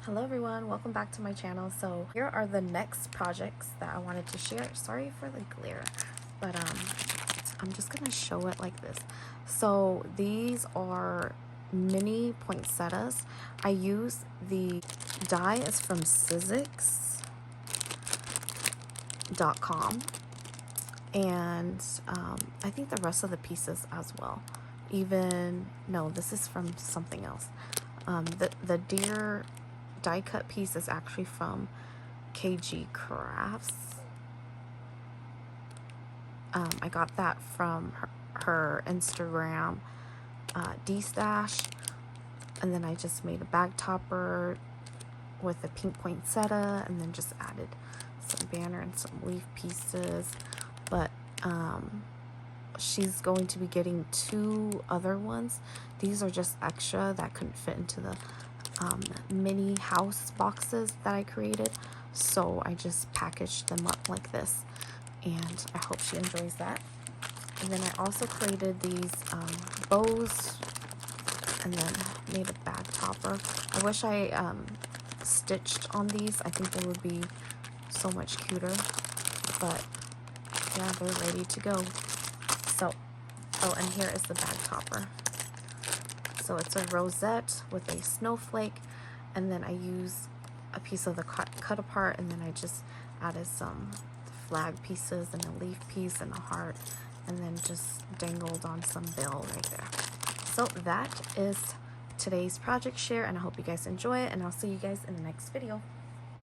Hello everyone, welcome back to my channel. So here are the next projects that I wanted to share. Sorry for the glare, but I'm just gonna show it like this. So these are mini poinsettias. I use the die is from Sizzix.com, and I think the rest of the pieces as well. Even no, this is from something else. The deer die cut piece is actually from KG Crafts. I got that from her Instagram D-stash, and then I just made a bag topper with a pink poinsettia, and then just added some banner and some leaf pieces. But she's going to be getting 2 other ones. These are just extra that couldn't fit into the mini house boxes that I created, so I just packaged them up like this, and I hope she enjoys that. And then I also created these bows and then made a bag topper. I wish I stitched on these. I think they would be so much cuter, but yeah, they're ready to go. So oh, and here is the bag topper. So it's a rosette with a snowflake, and then I use a piece of the cut apart, and then I just added some flag pieces and a leaf piece and a heart, and then just dangled on some bill right there. So that is today's project share, and I hope you guys enjoy it, and I'll see you guys in the next video.